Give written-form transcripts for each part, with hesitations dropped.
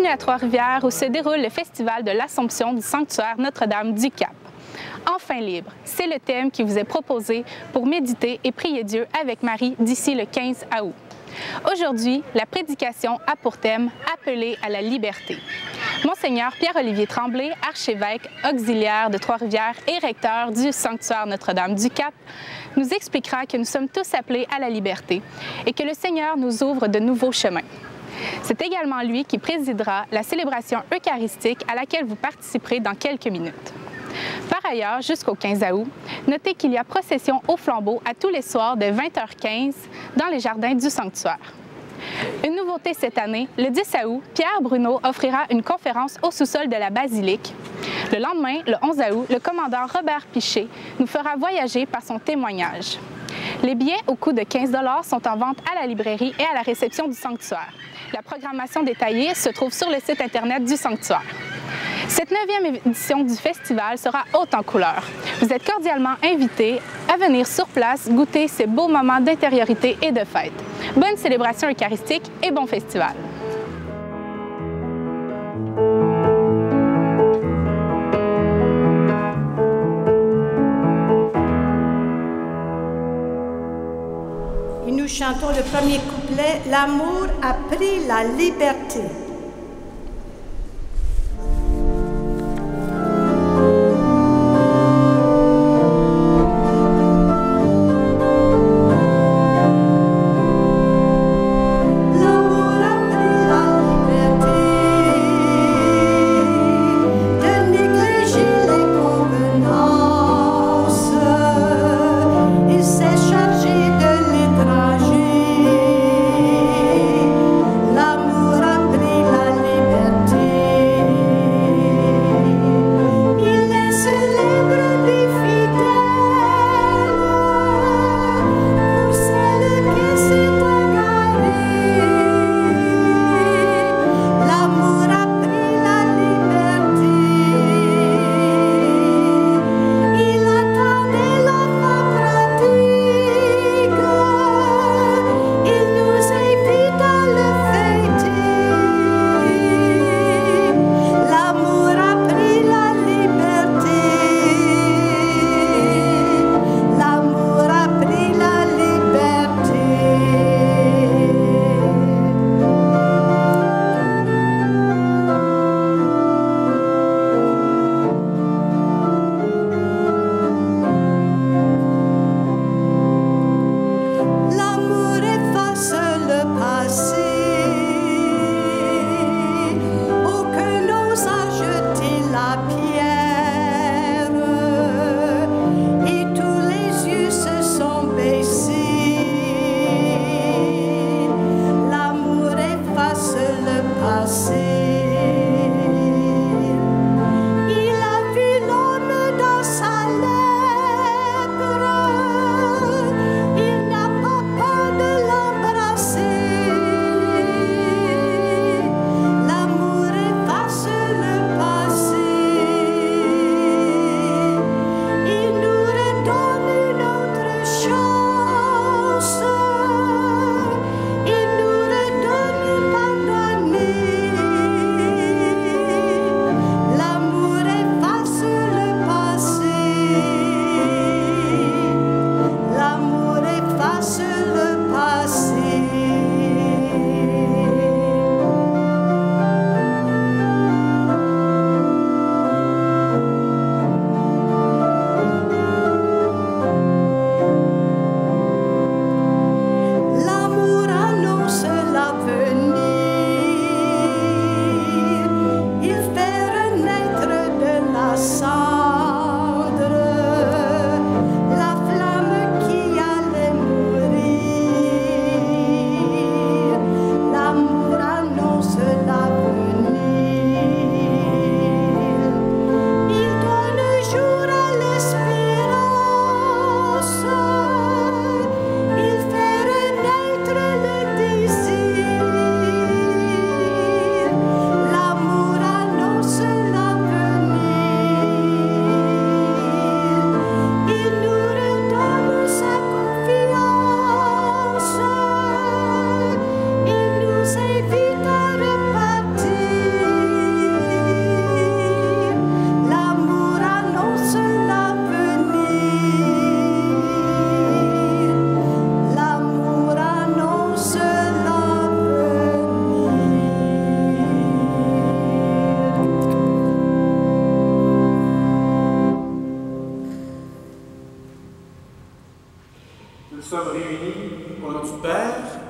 Bienvenue à Trois-Rivières où se déroule le festival de l'Assomption du sanctuaire Notre-Dame du Cap. Enfin libre, c'est le thème qui vous est proposé pour méditer et prier Dieu avec Marie d'ici le 15 août. Aujourd'hui, la prédication a pour thème « Appelé à la liberté ». Monseigneur Pierre-Olivier Tremblay, archevêque auxiliaire de Trois-Rivières et recteur du sanctuaire Notre-Dame du Cap, nous expliquera que nous sommes tous appelés à la liberté et que le Seigneur nous ouvre de nouveaux chemins. C'est également lui qui présidera la célébration eucharistique à laquelle vous participerez dans quelques minutes. Par ailleurs, jusqu'au 15 août, notez qu'il y a procession au flambeau à tous les soirs de 20h15 dans les jardins du sanctuaire. Une nouveauté cette année, le 10 août, Pierre Bruno offrira une conférence au sous-sol de la basilique. Le lendemain, le 11 août, le commandant Robert Piché nous fera voyager par son témoignage. Les billets au coût de 15 $ sont en vente à la librairie et à la réception du sanctuaire. La programmation détaillée se trouve sur le site Internet du sanctuaire. Cette 9e édition du festival sera haute en couleurs. Vous êtes cordialement invités à venir sur place goûter ces beaux moments d'intériorité et de fête. Bonne célébration eucharistique et bon festival! Et nous chantons le premier couplet, « L'amour a pris la liberté ».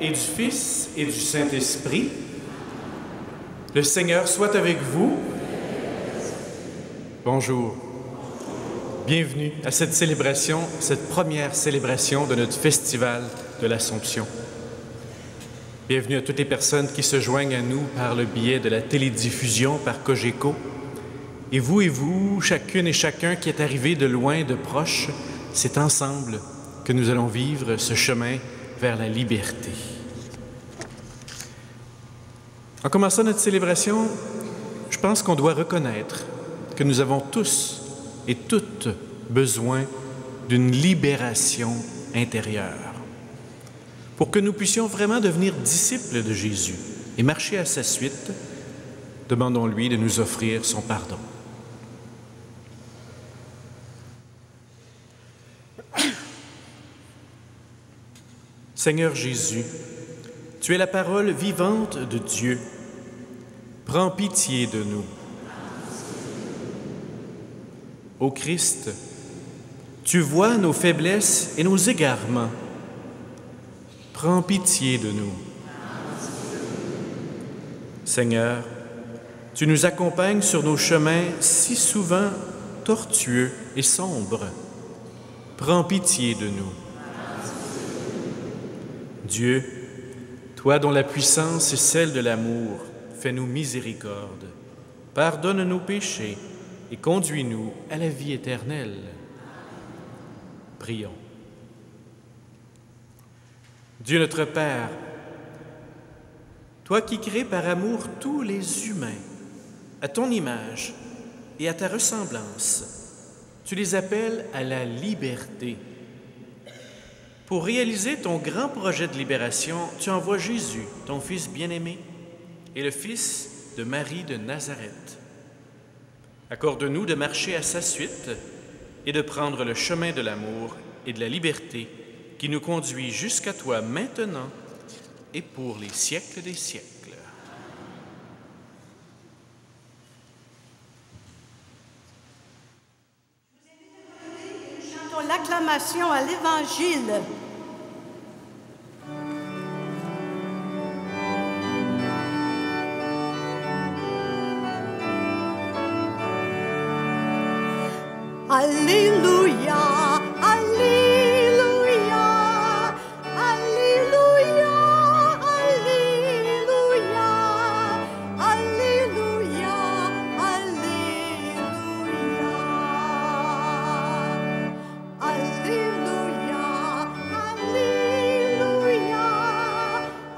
et du Fils et du Saint-Esprit. Le Seigneur soit avec vous. Bonjour. Bienvenue à cette célébration, cette première célébration de notre festival de l'Assomption. Bienvenue à toutes les personnes qui se joignent à nous par le biais de la télédiffusion par Cogeco. Et vous, chacune et chacun qui est arrivé de loin, de proche, c'est ensemble que nous allons vivre ce chemin vers la liberté. En commençant notre célébration, je pense qu'on doit reconnaître que nous avons tous et toutes besoin d'une libération intérieure pour que nous puissions vraiment devenir disciples de Jésus et marcher à sa suite. Demandons-lui de nous offrir son pardon. Seigneur Jésus, tu es la parole vivante de Dieu. Prends pitié de nous. Ô Christ, tu vois nos faiblesses et nos égarements. Prends pitié de nous. Seigneur, tu nous accompagnes sur nos chemins si souvent tortueux et sombres. Prends pitié de nous. Dieu, toi dont la puissance est celle de l'amour, fais-nous miséricorde. Pardonne nos péchés et conduis-nous à la vie éternelle. Prions. Dieu notre Père, toi qui crées par amour tous les humains, à ton image et à ta ressemblance, tu les appelles à la liberté. Pour réaliser ton grand projet de libération, tu envoies Jésus, ton Fils bien-aimé, et le Fils de Marie de Nazareth. Accorde-nous de marcher à sa suite et de prendre le chemin de l'amour et de la liberté qui nous conduit jusqu'à toi maintenant et pour les siècles des siècles. Nous chantons l'acclamation à l'Évangile. Alléluia, Alléluia, Alléluia, Alléluia, Alléluia, Alléluia, Alléluia, Alléluia,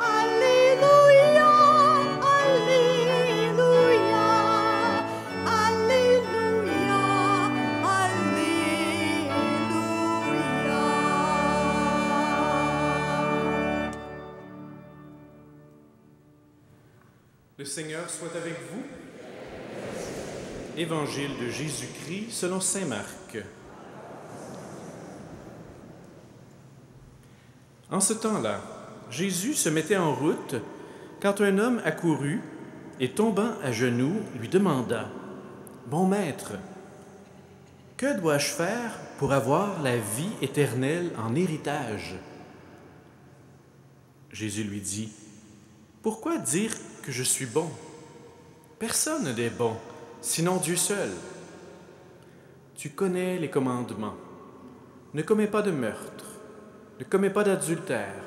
Alléluia, Le Seigneur soit avec vous. Évangile de Jésus-Christ selon saint Marc. En ce temps-là, Jésus se mettait en route quand un homme accourut et tombant à genoux, lui demanda : « Bon maître, que dois-je faire pour avoir la vie éternelle en héritage ?» Jésus lui dit : « Pourquoi dire que je suis bon? Personne n'est bon, sinon Dieu seul. Tu connais les commandements. Ne commets pas de meurtre, ne commets pas d'adultère,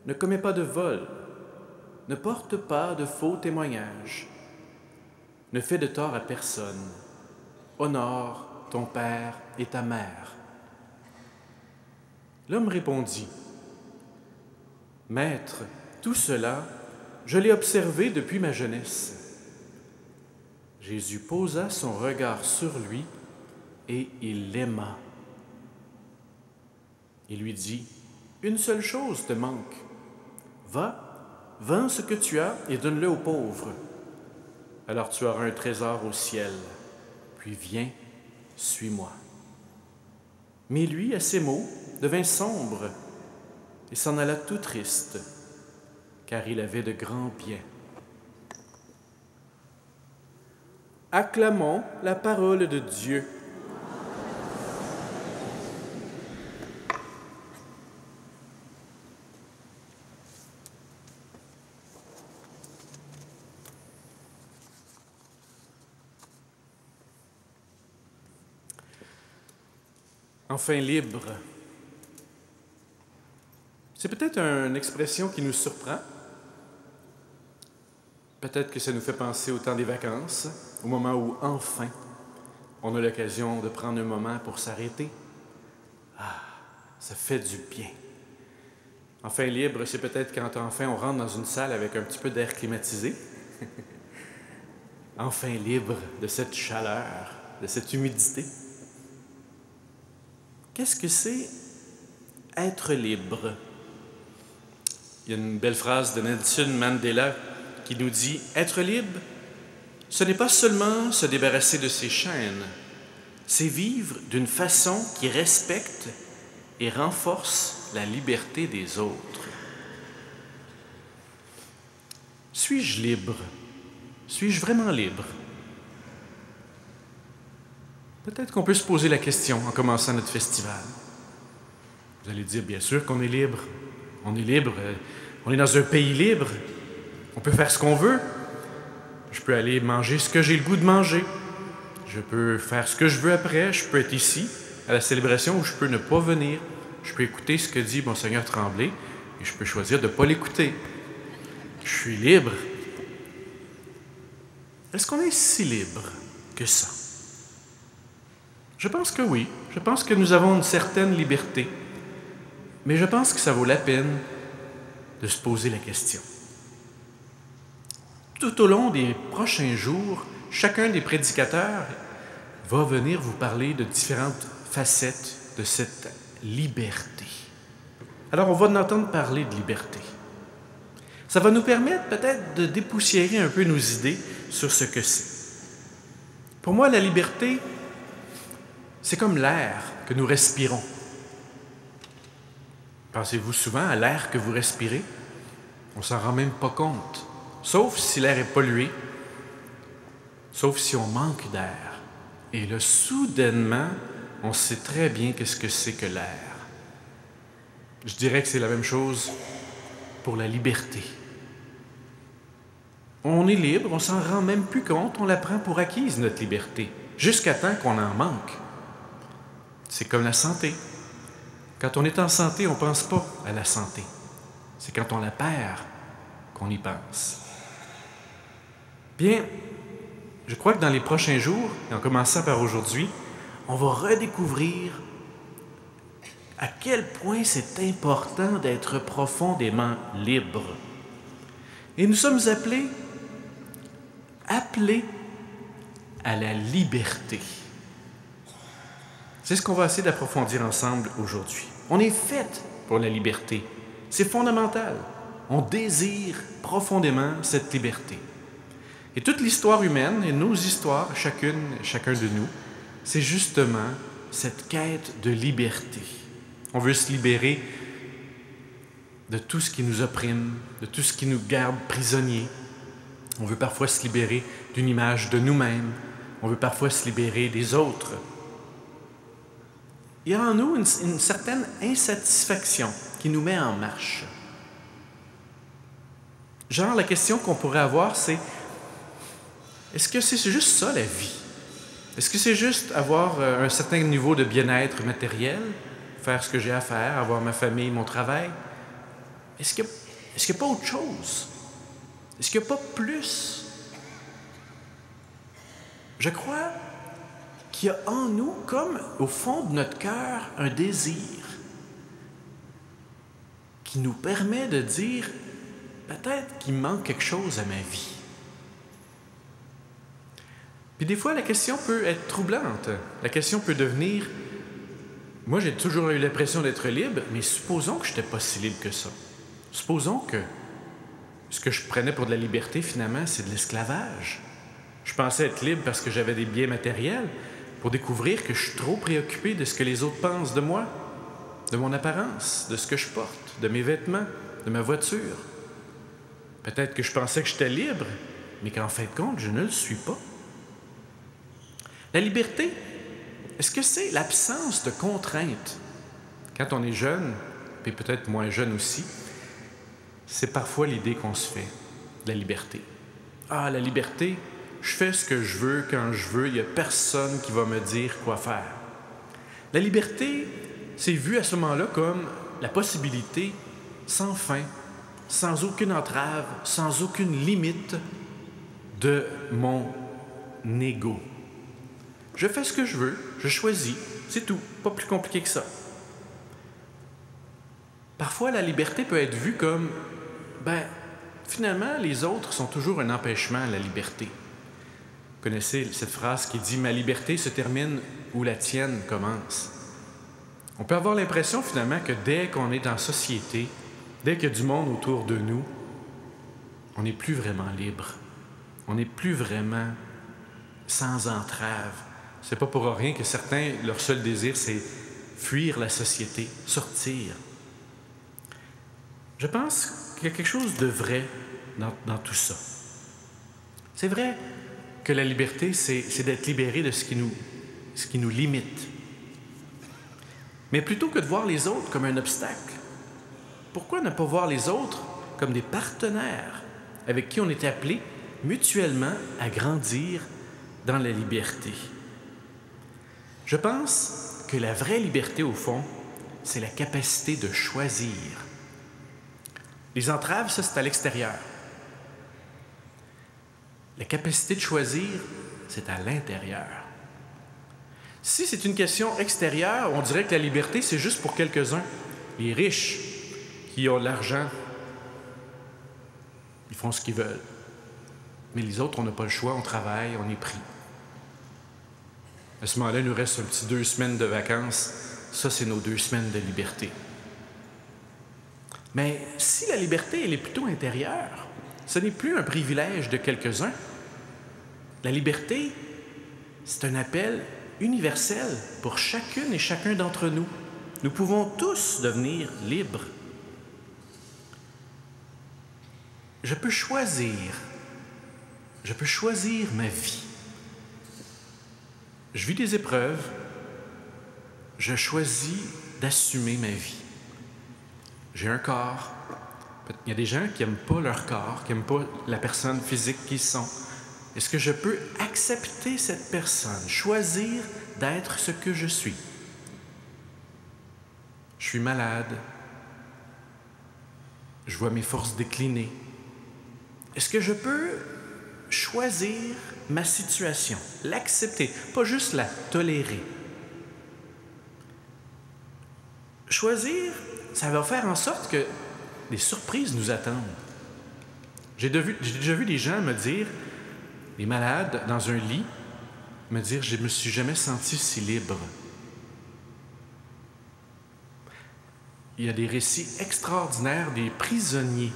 ne commets pas de vol, ne porte pas de faux témoignages, ne fais de tort à personne, honore ton père et ta mère. » L'homme répondit : « Maître, tout cela, je l'ai observé depuis ma jeunesse. » Jésus posa son regard sur lui et il l'aima. Il lui dit : « Une seule chose te manque. Va, vends ce que tu as et donne-le aux pauvres. Alors tu auras un trésor au ciel. Puis viens, suis-moi. » Mais lui, à ces mots, devint sombre et s'en alla tout triste, car il avait de grands biens. Acclamons la parole de Dieu. Enfin libre. C'est peut-être une expression qui nous surprend. Peut-être que ça nous fait penser au temps des vacances, au moment où, enfin, on a l'occasion de prendre un moment pour s'arrêter. Ah, ça fait du bien. Enfin libre, c'est peut-être quand enfin on rentre dans une salle avec un petit peu d'air climatisé. Enfin libre de cette chaleur, de cette humidité. Qu'est-ce que c'est être libre? Il y a une belle phrase de Nelson Mandela qui nous dit « Être libre, ce n'est pas seulement se débarrasser de ses chaînes, c'est vivre d'une façon qui respecte et renforce la liberté des autres. » Suis-je libre? Suis-je vraiment libre? Peut-être qu'on peut se poser la question en commençant notre festival. Vous allez dire, bien sûr qu'on est libre. On est libre. On est dans un pays libre. On peut faire ce qu'on veut. Je peux aller manger ce que j'ai le goût de manger. Je peux faire ce que je veux après. Je peux être ici, à la célébration, ou je peux ne pas venir. Je peux écouter ce que dit Monseigneur Tremblay et je peux choisir de ne pas l'écouter. Je suis libre. Est-ce qu'on est si libre que ça? Je pense que oui. Je pense que nous avons une certaine liberté. Mais je pense que ça vaut la peine de se poser la question. Tout au long des prochains jours, chacun des prédicateurs va venir vous parler de différentes facettes de cette liberté. Alors, on va en entendre parler de liberté. Ça va nous permettre peut-être de dépoussiérer un peu nos idées sur ce que c'est. Pour moi, la liberté, c'est comme l'air que nous respirons. Pensez-vous souvent à l'air que vous respirez? On ne s'en rend même pas compte, sauf si l'air est pollué, sauf si on manque d'air. Et là, soudainement, on sait très bien qu'est-ce que c'est que l'air. Je dirais que c'est la même chose pour la liberté. On est libre, on s'en rend même plus compte, on la prend pour acquise, notre liberté, jusqu'à temps qu'on en manque. C'est comme la santé. Quand on est en santé, on ne pense pas à la santé. C'est quand on la perd qu'on y pense. Bien, je crois que dans les prochains jours, et en commençant par aujourd'hui, on va redécouvrir à quel point c'est important d'être profondément libre. Et nous sommes appelés à la liberté. C'est ce qu'on va essayer d'approfondir ensemble aujourd'hui. On est fait pour la liberté. C'est fondamental. On désire profondément cette liberté. Et toute l'histoire humaine et nos histoires, chacun de nous, c'est justement cette quête de liberté. On veut se libérer de tout ce qui nous opprime, de tout ce qui nous garde prisonniers. On veut parfois se libérer d'une image de nous-mêmes. On veut parfois se libérer des autres. Il y a en nous une certaine insatisfaction qui nous met en marche. Genre, la question qu'on pourrait avoir, c'est est-ce que c'est juste ça, la vie? Est-ce que c'est juste avoir un certain niveau de bien-être matériel, faire ce que j'ai à faire, avoir ma famille, mon travail? Est-ce qu'il n'y a pas autre chose? Est-ce qu'il n'y a pas plus? Je crois qu'il y a en nous, comme au fond de notre cœur, un désir qui nous permet de dire peut-être qu'il manque quelque chose à ma vie. Puis des fois, la question peut être troublante. La question peut devenir moi, j'ai toujours eu l'impression d'être libre, mais supposons que je n'étais pas si libre que ça. Supposons que ce que je prenais pour de la liberté, finalement, c'est de l'esclavage. Je pensais être libre parce que j'avais des biens matériels, pour découvrir que je suis trop préoccupé de ce que les autres pensent de moi, de mon apparence, de ce que je porte, de mes vêtements, de ma voiture. Peut-être que je pensais que j'étais libre, mais qu'en fin de compte, je ne le suis pas. La liberté, est-ce que c'est l'absence de contraintes? Quand on est jeune, et peut-être moins jeune aussi, c'est parfois l'idée qu'on se fait de la liberté. Ah, la liberté, je fais ce que je veux, quand je veux, il n'y a personne qui va me dire quoi faire. La liberté, c'est vu à ce moment-là comme la possibilité sans fin, sans aucune entrave, sans aucune limite de mon ego. Je fais ce que je veux, je choisis, c'est tout, pas plus compliqué que ça. Parfois, la liberté peut être vue comme, finalement, les autres sont toujours un empêchement à la liberté. Vous connaissez cette phrase qui dit « Ma liberté se termine où la tienne commence ». On peut avoir l'impression, finalement, que dès qu'on est en société, dès qu'il y a du monde autour de nous, on n'est plus vraiment libre. On n'est plus vraiment sans entrave. C'est pas pour rien que certains, leur seul désir, c'est fuir la société, sortir. Je pense qu'il y a quelque chose de vrai dans tout ça. C'est vrai que la liberté, c'est d'être libéré de ce qui nous limite. Mais plutôt que de voir les autres comme un obstacle, pourquoi ne pas voir les autres comme des partenaires avec qui on est appelé mutuellement à grandir dans la liberté? Je pense que la vraie liberté, au fond, c'est la capacité de choisir. Les entraves, ça, c'est à l'extérieur. La capacité de choisir, c'est à l'intérieur. Si c'est une question extérieure, on dirait que la liberté, c'est juste pour quelques-uns. Les riches qui ont de l'argent, ils font ce qu'ils veulent. Mais les autres, on n'a pas le choix, on travaille, on est pris. À ce moment-là, il nous reste un petit 2 semaines de vacances. Ça, c'est nos 2 semaines de liberté. Mais si la liberté, elle est plutôt intérieure, ce n'est plus un privilège de quelques-uns. La liberté, c'est un appel universel pour chacune et chacun d'entre nous. Nous pouvons tous devenir libres. Je peux choisir ma vie. Je vis des épreuves, je choisis d'assumer ma vie. J'ai un corps. Il y a des gens qui n'aiment pas leur corps, qui n'aiment pas la personne physique qu'ils sont. Est-ce que je peux accepter cette personne, choisir d'être ce que je suis? Je suis malade. Je vois mes forces décliner. Est-ce que je peux choisir ma situation, l'accepter, pas juste la tolérer? Choisir, ça va faire en sorte que des surprises nous attendent. J'ai déjà vu des gens me dire, des malades dans un lit, me dire « Je ne me suis jamais senti si libre ». Il y a des récits extraordinaires des prisonniers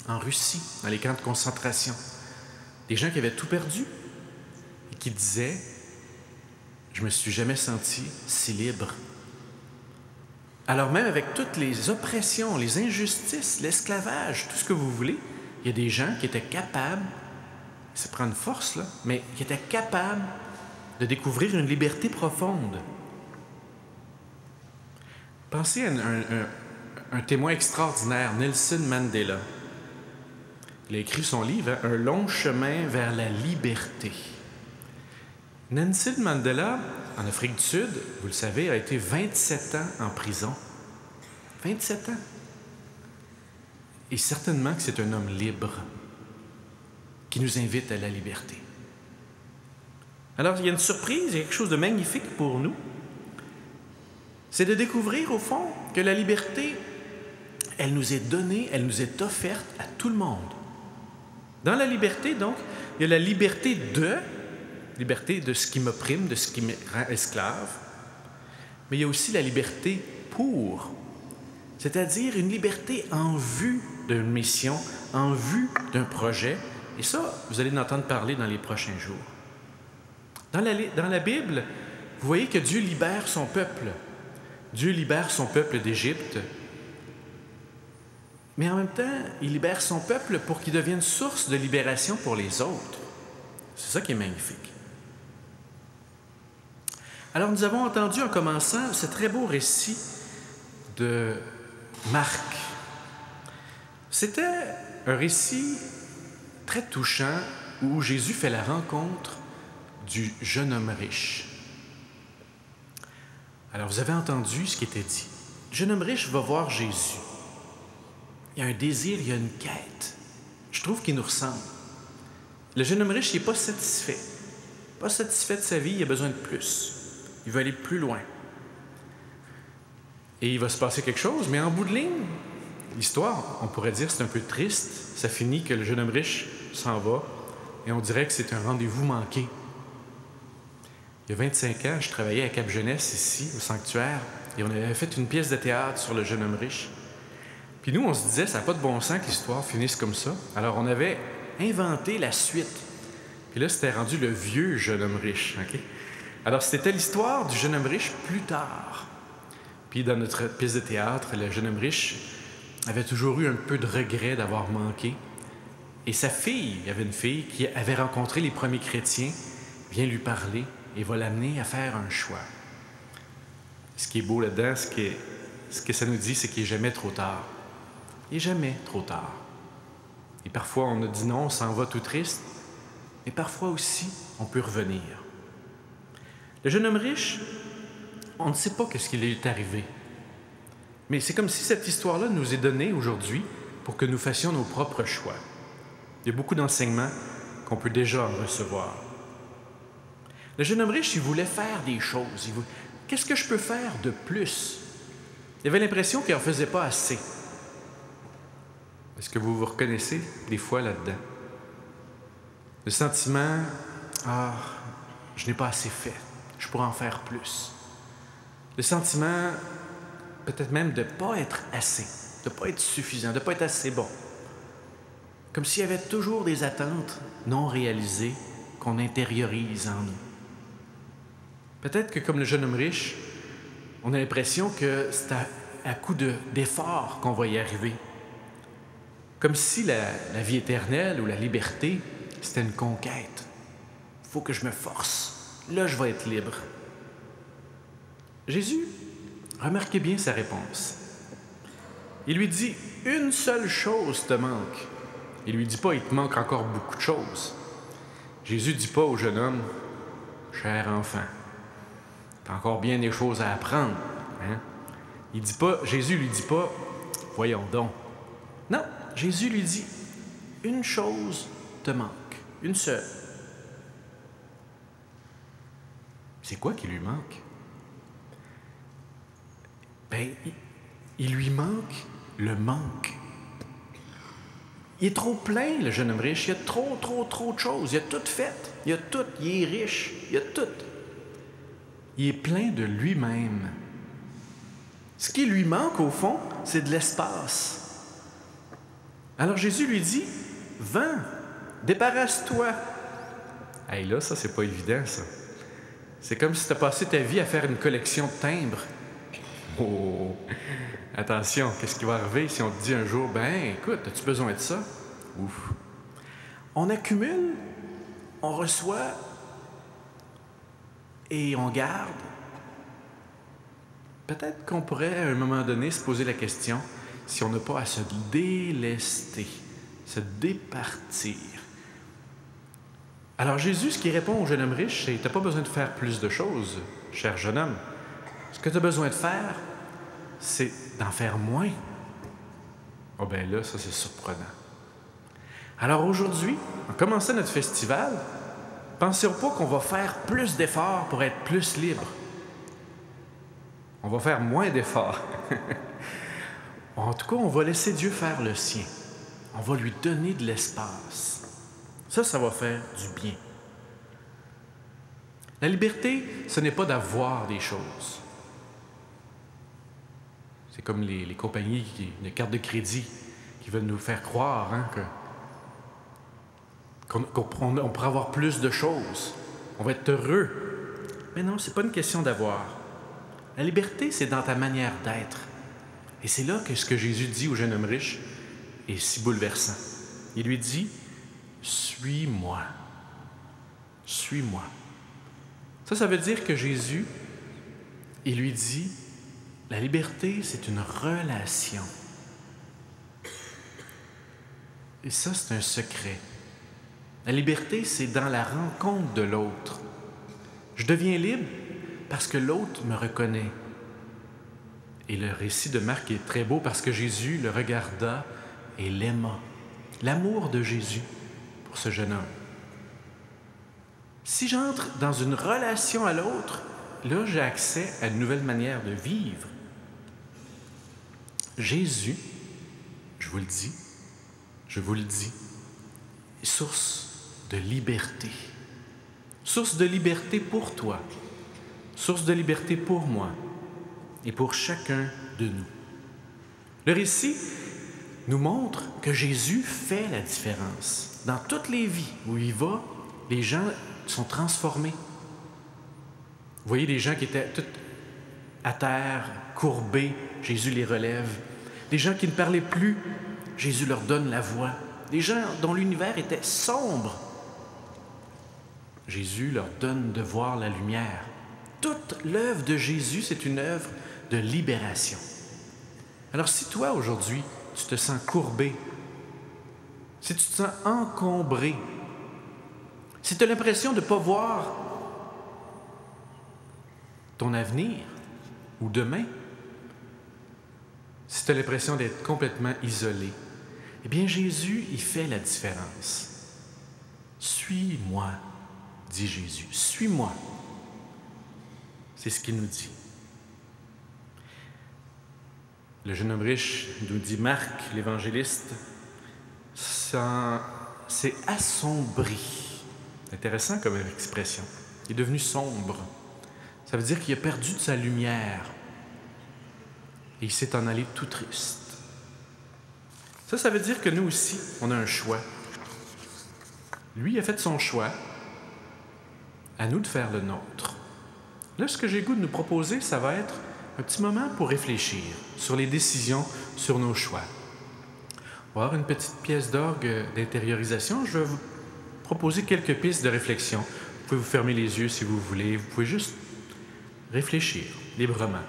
en Russie, dans les camps de concentration. Des gens qui avaient tout perdu et qui disaient « Je ne me suis jamais senti si libre ». Alors même avec toutes les oppressions, les injustices, l'esclavage, tout ce que vous voulez, il y a des gens qui étaient capables, ça prend une force, là, mais qui étaient capables de découvrir une liberté profonde. Pensez à un témoin extraordinaire, Nelson Mandela. Il a écrit son livre « Un long chemin vers la liberté ». Nelson Mandela, en Afrique du Sud, vous le savez, a été 27 ans en prison. 27 ans. Et certainement que c'est un homme libre qui nous invite à la liberté. Alors, il y a une surprise, il y a quelque chose de magnifique pour nous. C'est de découvrir, au fond, que la liberté, elle nous est donnée, elle nous est offerte à tout le monde. Dans la liberté, donc, il y a la liberté de ce qui m'opprime, de ce qui me rend esclave, mais il y a aussi la liberté pour, c'est-à-dire une liberté en vue d'une mission, en vue d'un projet, et ça, vous allez en entendre parler dans les prochains jours. Dans la Bible, vous voyez que Dieu libère son peuple. Dieu libère son peuple d'Égypte, mais en même temps, il libère son peuple pour qu'il devienne source de libération pour les autres. C'est ça qui est magnifique. Alors, nous avons entendu en commençant ce très beau récit de Marc. C'était un récit très touchant où Jésus fait la rencontre du jeune homme riche. Alors, vous avez entendu ce qui était dit. Le jeune homme riche va voir Jésus. Il y a un désir, il y a une quête. Je trouve qu'il nous ressemble. Le jeune homme riche, il n'est pas satisfait. Pas satisfait de sa vie, il a besoin de plus. Il veut aller plus loin. Et il va se passer quelque chose, mais en bout de ligne, l'histoire, on pourrait dire, c'est un peu triste. Ça finit que le jeune homme riche s'en va et on dirait que c'est un rendez-vous manqué. Il y a 25 ans, je travaillais à Cap-Jeunesse, ici, au sanctuaire, et on avait fait une pièce de théâtre sur le jeune homme riche. Puis nous, on se disait, ça n'a pas de bon sens que l'histoire finisse comme ça. Alors, on avait inventé la suite. Puis là, c'était rendu le vieux jeune homme riche. Okay? Alors, c'était l'histoire du jeune homme riche plus tard. Puis dans notre pièce de théâtre, le jeune homme riche avait toujours eu un peu de regret d'avoir manqué. Et sa fille, il y avait une fille qui avait rencontré les premiers chrétiens, vient lui parler et va l'amener à faire un choix. Ce qui est beau là-dedans, ce que ça nous dit, c'est qu'il n'est jamais trop tard. Il n'est jamais trop tard. Et parfois, on a dit non, on s'en va tout triste, mais parfois aussi, on peut revenir. Le jeune homme riche, on ne sait pas ce qui lui est arrivé. Mais c'est comme si cette histoire-là nous est donnée aujourd'hui pour que nous fassions nos propres choix. Il y a beaucoup d'enseignements qu'on peut déjà recevoir. Le jeune homme riche, il voulait faire des choses. Qu'est-ce que je peux faire de plus? Il avait l'impression qu'il n'en faisait pas assez. Est-ce que vous vous reconnaissez des fois là-dedans? Le sentiment, je n'ai pas assez fait, je pourrais en faire plus. Le sentiment, peut-être même de ne pas être assez, de ne pas être suffisant, de ne pas être assez bon. Comme s'il y avait toujours des attentes non réalisées qu'on intériorise en nous. Peut-être que comme le jeune homme riche, on a l'impression que c'est à coup d'efforts qu'on va y arriver. Comme si la vie éternelle ou la liberté, c'était une conquête. Il faut que je me force. Là, je vais être libre. Jésus, remarquez bien sa réponse. Il lui dit, une seule chose te manque. Il lui dit pas, il te manque encore beaucoup de choses. Jésus dit pas au jeune homme, cher enfant, t'as encore bien des choses à apprendre. Hein? Jésus lui dit pas, voyons donc. Non, Jésus lui dit, une chose te manque, une seule. C'est quoi qui lui manque? Il lui manque le manque. Il est trop plein, le jeune homme riche. Il y a trop de choses. Il a tout fait. Il a tout. Il est riche. Il a tout. Il est plein de lui-même. Ce qui lui manque, au fond, c'est de l'espace. Alors Jésus lui dit, « Va, débarrasse-toi. » Hey, là, ça, c'est pas évident, ça. C'est comme si tu as passé ta vie à faire une collection de timbres. Oh! Attention, qu'est-ce qui va arriver si on te dit un jour, écoute, as-tu besoin de ça? Ouf! On accumule, on reçoit et on garde. Peut-être qu'on pourrait, à un moment donné, se poser la question si on n'a pas à se délester, se départir. Alors Jésus, ce qui répond au jeune homme riche, c'est « Tu n'as pas besoin de faire plus de choses, cher jeune homme. Ce que tu as besoin de faire, c'est d'en faire moins. » Oh bien là, ça c'est surprenant. Alors aujourd'hui, en commençant notre festival, pensez pas qu'on va faire plus d'efforts pour être plus libre. On va faire moins d'efforts. En tout cas, on va laisser Dieu faire le sien. On va lui donner de l'espace. Ça va faire du bien. La liberté, ce n'est pas d'avoir des choses. C'est comme les compagnies de cartes de crédit qui veulent nous faire croire qu'on pourra avoir plus de choses. On va être heureux. Mais non, ce n'est pas une question d'avoir. La liberté, c'est dans ta manière d'être. Et c'est là que ce que Jésus dit au jeune homme riche est si bouleversant. Il lui dit, « Suis-moi. Suis-moi. » Ça veut dire que Jésus, il lui dit, la liberté, c'est une relation. Et ça, c'est un secret. La liberté, c'est dans la rencontre de l'autre. Je deviens libre parce que l'autre me reconnaît. Et le récit de Marc est très beau parce que Jésus le regarda et l'aima. L'amour de Jésus pour ce jeune homme. Si j'entre dans une relation à l'autre, là, j'ai accès à une nouvelle manière de vivre. Jésus, je vous le dis, est source de liberté. Source de liberté pour toi. Source de liberté pour moi et pour chacun de nous. Le récit nous montre que Jésus fait la différence. Dans toutes les vies où il va, les gens sont transformés. Vous voyez des gens qui étaient tout à terre, courbés, Jésus les relève. Des gens qui ne parlaient plus, Jésus leur donne la voix. Des gens dont l'univers était sombre, Jésus leur donne de voir la lumière. Toute l'œuvre de Jésus, c'est une œuvre de libération. Alors si toi, aujourd'hui, tu te sens courbé, si tu te sens encombré, si tu as l'impression de ne pas voir ton avenir ou demain, si tu as l'impression d'être complètement isolé, eh bien Jésus, il fait la différence. Suis-moi, dit Jésus, suis-moi. C'est ce qu'il nous dit. Le jeune homme riche, nous dit Marc, l'évangéliste, s'est assombri. Intéressant comme expression. Il est devenu sombre. Ça veut dire qu'il a perdu de sa lumière. Et il s'est en allé tout triste. Ça veut dire que nous aussi, on a un choix. Lui, il a fait son choix. À nous de faire le nôtre. Là, ce que j'ai le goût de nous proposer, ça va être un petit moment pour réfléchir sur les décisions, sur nos choix. On va avoir une petite pièce d'orgue d'intériorisation. Je vais vous proposer quelques pistes de réflexion. Vous pouvez vous fermer les yeux si vous voulez. Vous pouvez juste réfléchir librement.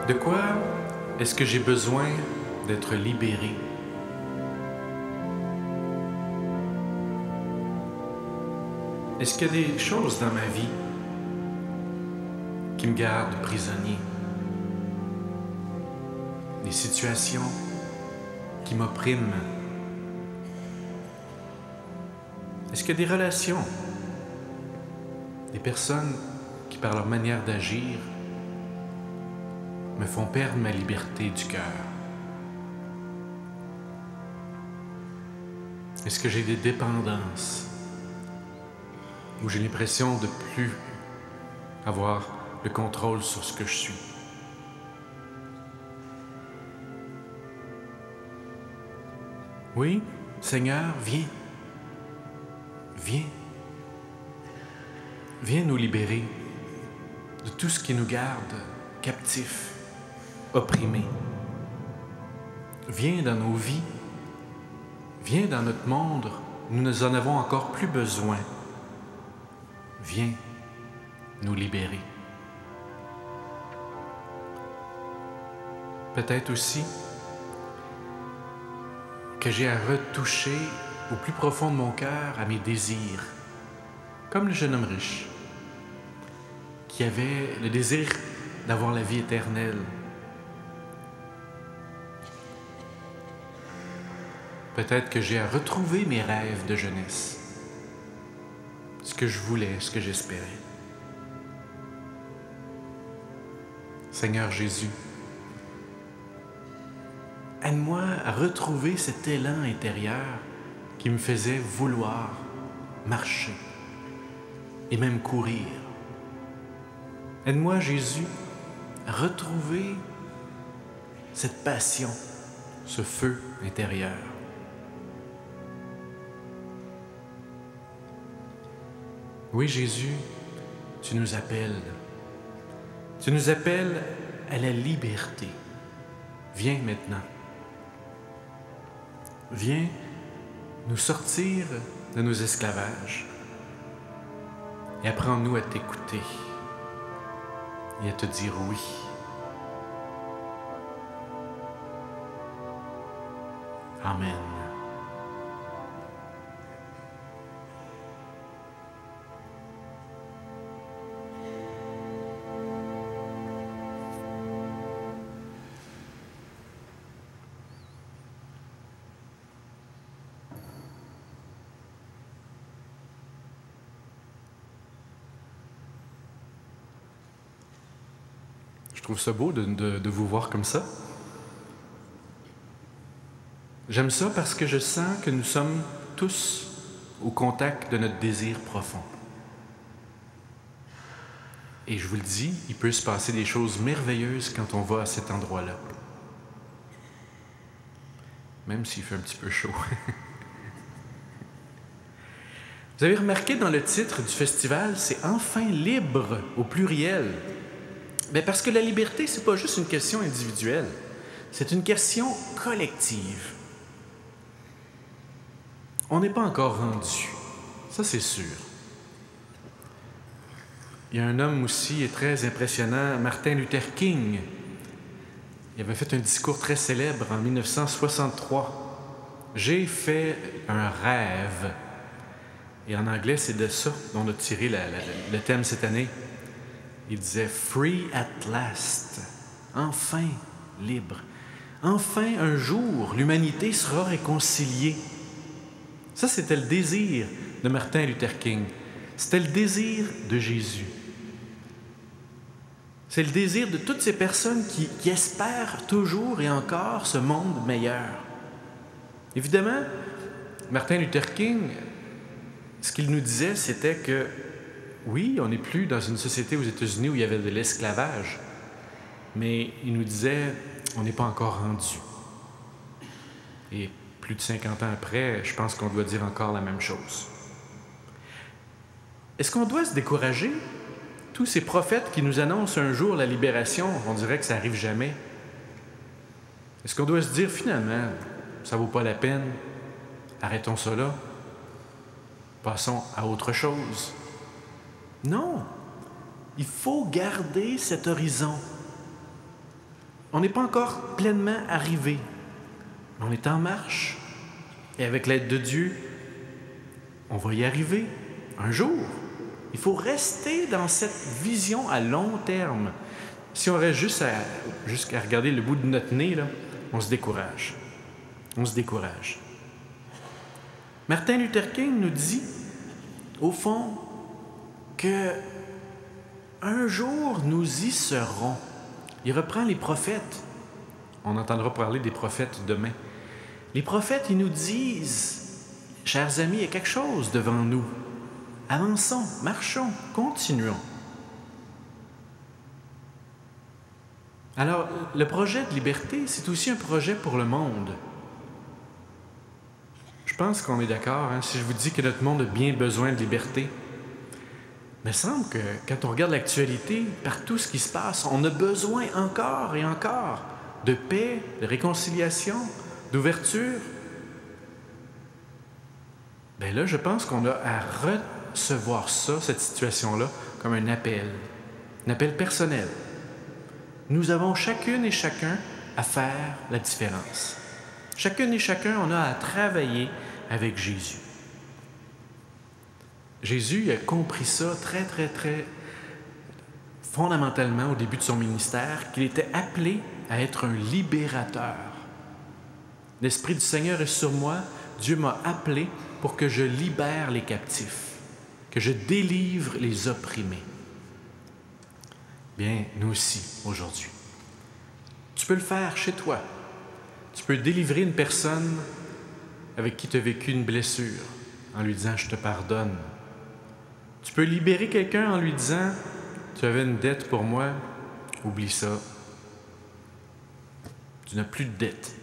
De quoi est-ce que j'ai besoin d'être libéré? Est-ce qu'il y a des choses dans ma vie qui me gardent prisonnier? Des situations qui m'oppriment? Est-ce qu'il y a des relations, des personnes qui, par leur manière d'agir, me font perdre ma liberté du cœur? Est-ce que j'ai des dépendances où j'ai l'impression de plus avoir le contrôle sur ce que je suis? Oui, Seigneur, viens. Viens. Viens nous libérer de tout ce qui nous garde captifs, opprimés. Viens dans nos vies, viens dans notre monde, nous en avons encore plus besoin. Viens nous libérer. Peut-être aussi que j'ai à retoucher au plus profond de mon cœur à mes désirs, comme le jeune homme riche, qui avait le désir d'avoir la vie éternelle. Peut-être que j'ai à retrouver mes rêves de jeunesse, ce que je voulais, ce que j'espérais. Seigneur Jésus, aide-moi à retrouver cet élan intérieur qui me faisait vouloir marcher et même courir. Aide-moi, Jésus, à retrouver cette passion, ce feu intérieur. Oui, Jésus, tu nous appelles. Tu nous appelles à la liberté. Viens maintenant. Viens nous sortir de nos esclavages et apprends-nous à t'écouter. et à te dire oui. Amen. Je trouve ça beau de vous voir comme ça. J'aime ça parce que je sens que nous sommes tous au contact de notre désir profond. Et je vous le dis, il peut se passer des choses merveilleuses quand on va à cet endroit-là. Même s'il fait un petit peu chaud. Vous avez remarqué dans le titre du festival, c'est « Enfin libre » au pluriel. Bien, parce que la liberté, c'est pas juste une question individuelle, c'est une question collective. On n'est pas encore rendu, ça c'est sûr. Il y a un homme aussi très impressionnant, Martin Luther King. Il avait fait un discours très célèbre en 1963. « J'ai fait un rêve ». Et en anglais, c'est de ça dont on a tiré le thème cette année. Il disait « Free at last », enfin libre. Enfin, un jour, l'humanité sera réconciliée. Ça, c'était le désir de Martin Luther King. C'était le désir de Jésus. C'est le désir de toutes ces personnes qui espèrent toujours et encore ce monde meilleur. Évidemment, Martin Luther King, ce qu'il nous disait, c'était que oui, on n'est plus dans une société aux États-Unis où il y avait de l'esclavage, mais il nous disait, on n'est pas encore rendu. Et plus de 50 ans après, je pense qu'on doit dire encore la même chose. Est-ce qu'on doit se décourager? Tous ces prophètes qui nous annoncent un jour la libération, on dirait que ça n'arrive jamais. Est-ce qu'on doit se dire, finalement, ça ne vaut pas la peine, arrêtons ça là, passons à autre chose? Non, il faut garder cet horizon. On n'est pas encore pleinement arrivé, mais on est en marche. Et avec l'aide de Dieu, on va y arriver un jour. Il faut rester dans cette vision à long terme. Si on reste juste à regarder le bout de notre nez, là, on se décourage. On se décourage. Martin Luther King nous dit, au fond, que un jour nous y serons. Il reprend les prophètes. On entendra parler des prophètes demain. Les prophètes, ils nous disent, chers amis, il y a quelque chose devant nous. Avançons, marchons, continuons. Alors, le projet de liberté, c'est aussi un projet pour le monde. Je pense qu'on est d'accord, hein, si je vous dis que notre monde a bien besoin de liberté. Mais il semble que quand on regarde l'actualité, par tout ce qui se passe, on a besoin encore et encore de paix, de réconciliation, d'ouverture. Bien là, je pense qu'on a à recevoir ça, cette situation-là, comme un appel personnel. Nous avons chacune et chacun à faire la différence. Chacune et chacun, on a à travailler avec Jésus. Jésus a compris ça très, très, très fondamentalement au début de son ministère, qu'il était appelé à être un libérateur. L'Esprit du Seigneur est sur moi. Dieu m'a appelé pour que je libère les captifs, que je délivre les opprimés. Bien, nous aussi, aujourd'hui. Tu peux le faire chez toi. Tu peux délivrer une personne avec qui tu as vécu une blessure en lui disant « je te pardonne ». Tu peux libérer quelqu'un en lui disant « tu avais une dette pour moi, oublie ça. Tu n'as plus de dette ».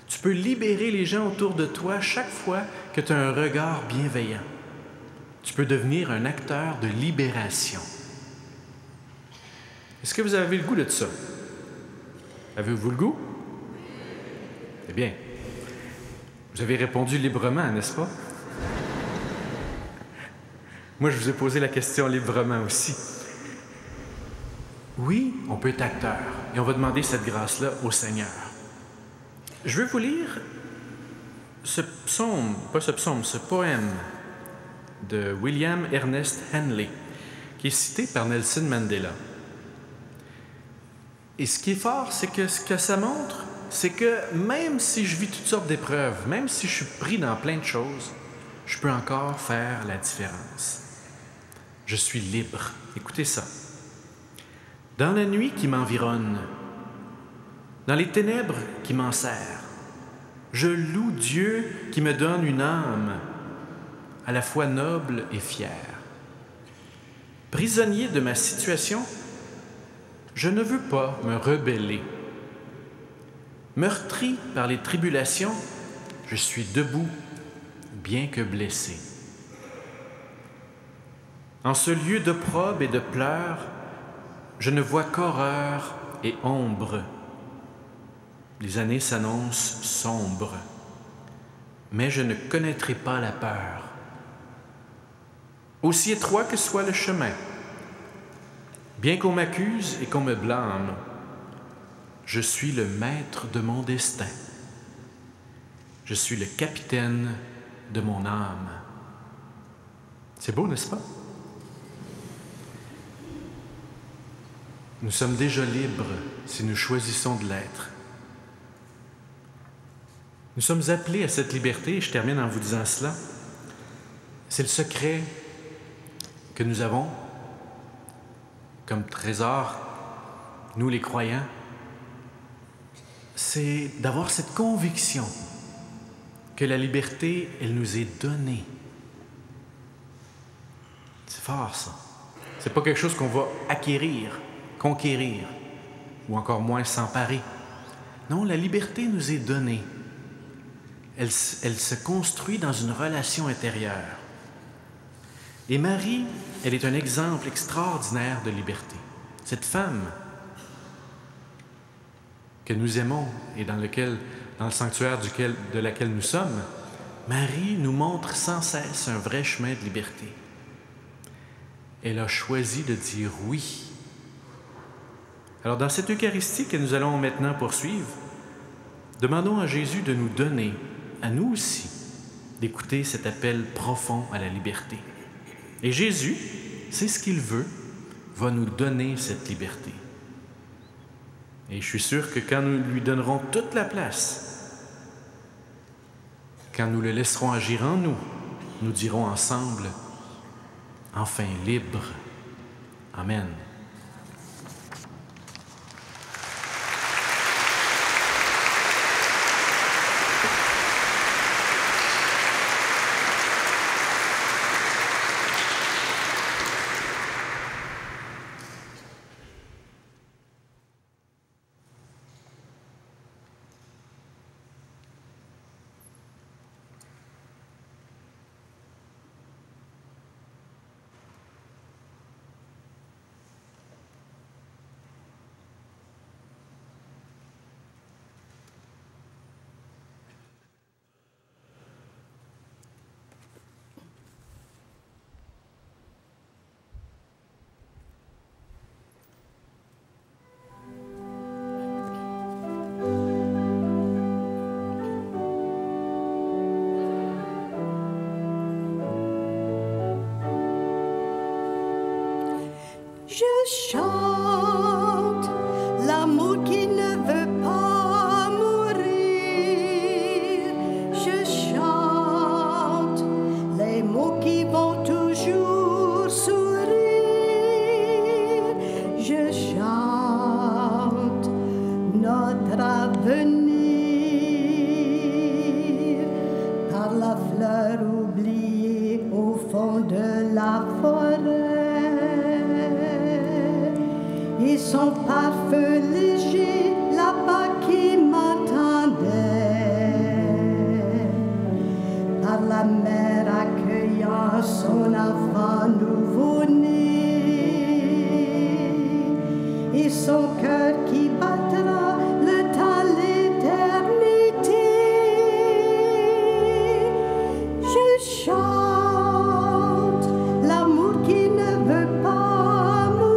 Tu peux libérer les gens autour de toi chaque fois que tu as un regard bienveillant. Tu peux devenir un acteur de libération. Est-ce que vous avez le goût de ça? Avez-vous le goût? Eh bien, vous avez répondu librement, n'est-ce pas? Moi, je vous ai posé la question librement aussi. Oui, on peut être acteur et on va demander cette grâce-là au Seigneur. Je veux vous lire ce poème de William Ernest Henley, qui est cité par Nelson Mandela. Et ce qui est fort, c'est que ce que ça montre, c'est que même si je vis toutes sortes d'épreuves, même si je suis pris dans plein de choses, je peux encore faire la différence. Je suis libre. Écoutez ça. Dans la nuit qui m'environne, dans les ténèbres qui m'enserrent, je loue Dieu qui me donne une âme à la fois noble et fière. Prisonnier de ma situation, je ne veux pas me rebeller. Meurtri par les tribulations, je suis debout, bien que blessé. En ce lieu d'opprobre et de pleurs, je ne vois qu'horreur et ombre. Les années s'annoncent sombres, mais je ne connaîtrai pas la peur. Aussi étroit que soit le chemin, bien qu'on m'accuse et qu'on me blâme, je suis le maître de mon destin. Je suis le capitaine de mon âme. C'est beau, n'est-ce pas? Nous sommes déjà libres si nous choisissons de l'être. Nous sommes appelés à cette liberté, et je termine en vous disant cela. C'est le secret que nous avons comme trésor, nous les croyants, c'est d'avoir cette conviction que la liberté, elle nous est donnée. C'est fort, ça. C'est pas quelque chose qu'on va acquérir, conquérir, ou encore moins s'emparer. Non, la liberté nous est donnée. Elle se construit dans une relation intérieure. Et Marie, elle est un exemple extraordinaire de liberté. Cette femme que nous aimons et dans le sanctuaire de laquelle nous sommes, Marie nous montre sans cesse un vrai chemin de liberté. Elle a choisi de dire oui. Alors, dans cette Eucharistie que nous allons maintenant poursuivre, demandons à Jésus de nous donner, à nous aussi, d'écouter cet appel profond à la liberté. Et Jésus, c'est ce qu'il veut, va nous donner cette liberté. Et je suis sûr que quand nous lui donnerons toute la place, quand nous le laisserons agir en nous, nous dirons ensemble, enfin libre. Amen. Je chante l'amour qui ne veut pas mourir. Je chante les mots qui vont toujours sourire. Je chante notre avenir par la fleur oubliée au fond de la forêt. Et son parfum léger là-bas qui m'attendait, par la mère accueillant son enfant nouveau-né, et son cœur qui battra le temps l'éternité. Je chante l'amour qui ne veut pas mourir.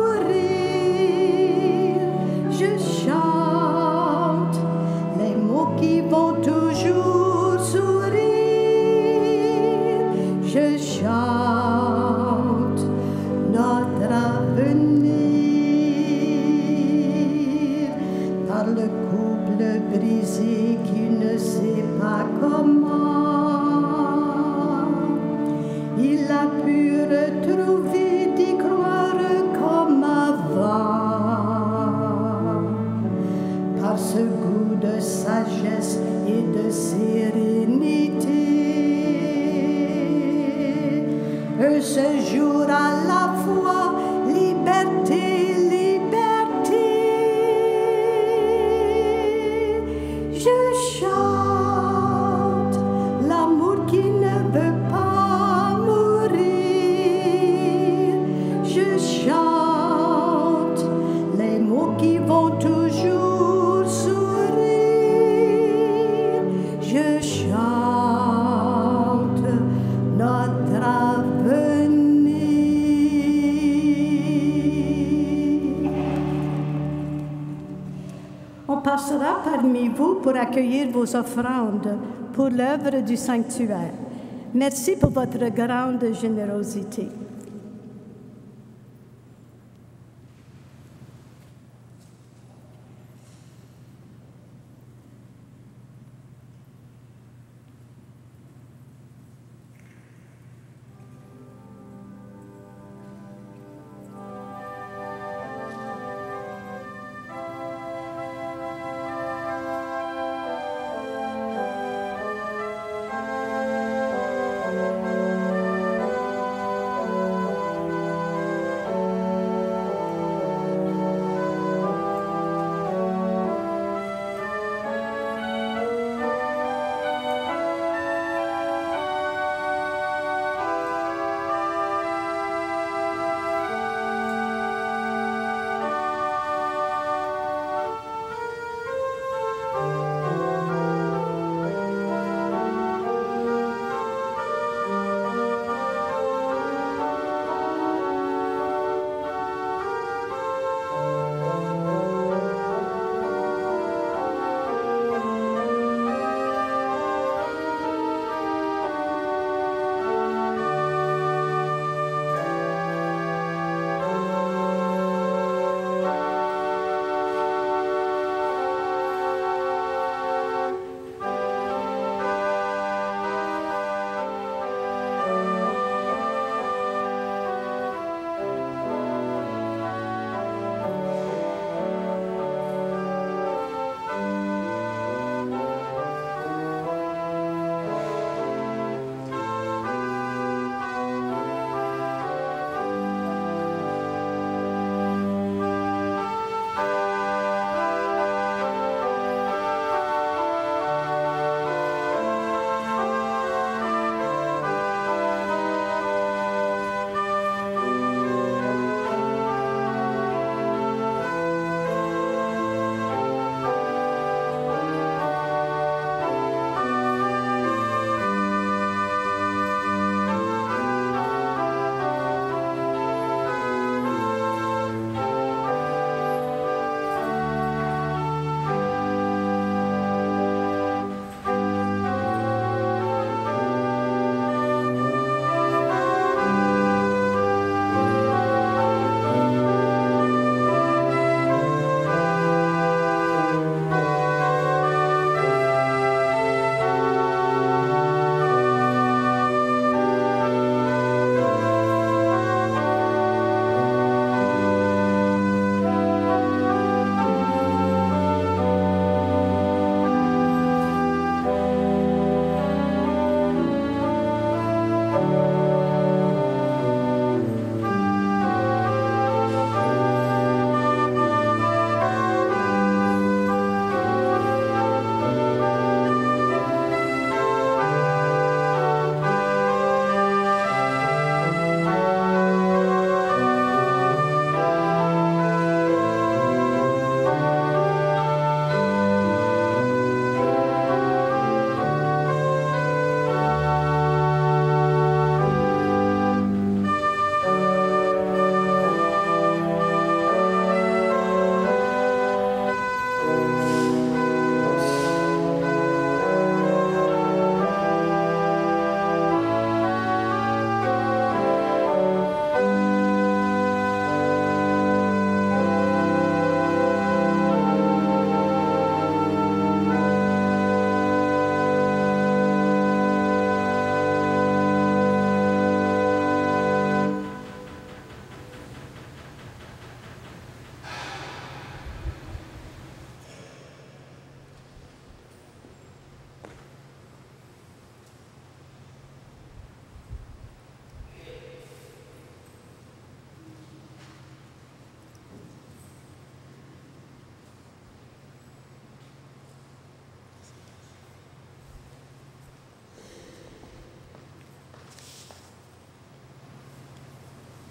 je chante notre avenir par le couple brisé qui ne sait pas comment il a pu retrouver d'y croire comme avant par ce goût de sagesse et de sérénité. Ce jour à la fois, liberté, liberté. Je chante l'amour qui ne veut pas mourir. Je chante les mots qui vont toujours sourire. Je chante notre avenir. On passera parmi vous pour accueillir vos offrandes pour l'œuvre du sanctuaire. Merci pour votre grande générosité.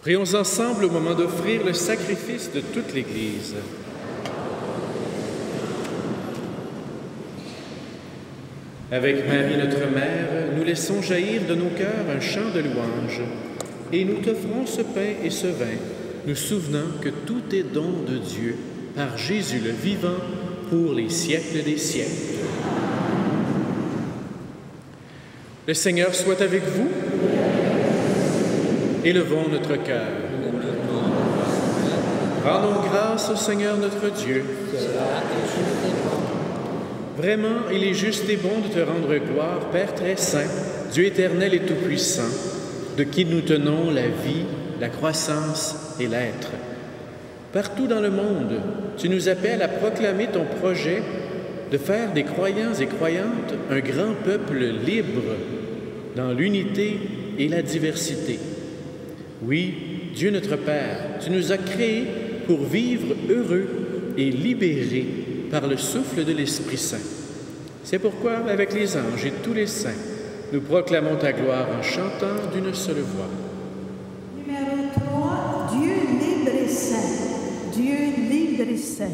Prions ensemble au moment d'offrir le sacrifice de toute l'Église. Avec Marie, notre Mère, nous laissons jaillir de nos cœurs un chant de louange, et nous t'offrons ce pain et ce vin, nous souvenant que tout est don de Dieu, par Jésus le vivant, pour les siècles des siècles. Le Seigneur soit avec vous. Élevons notre cœur. Rendons grâce au Seigneur notre Dieu. Vraiment, il est juste et bon de te rendre gloire, Père très saint, Dieu éternel et tout-puissant, de qui nous tenons la vie, la croissance et l'être. Partout dans le monde, tu nous appelles à proclamer ton projet de faire des croyants et croyantes un grand peuple libre dans l'unité et la diversité. Oui, Dieu notre Père, tu nous as créés pour vivre heureux et libérés par le souffle de l'Esprit Saint. C'est pourquoi, avec les anges et tous les saints, nous proclamons ta gloire en chantant d'une seule voix. Numéro 3, Dieu libre et saint. Dieu libre et saint.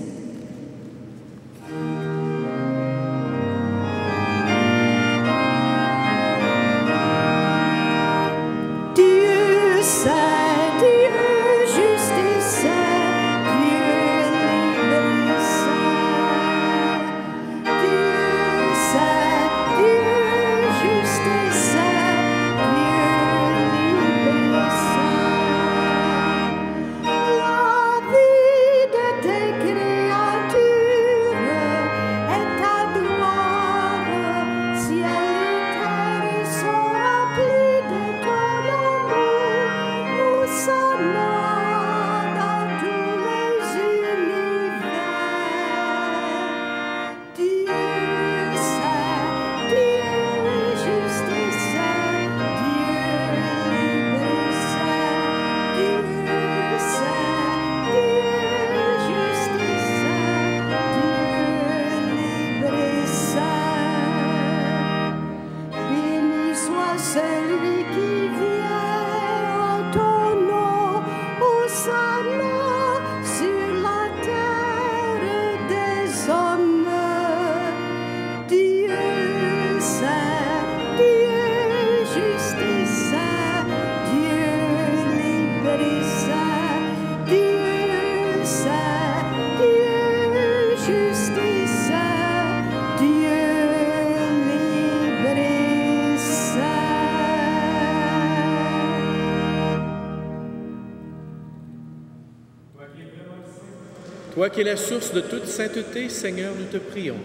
Toi qui es la source de toute sainteté, Seigneur, nous te prions.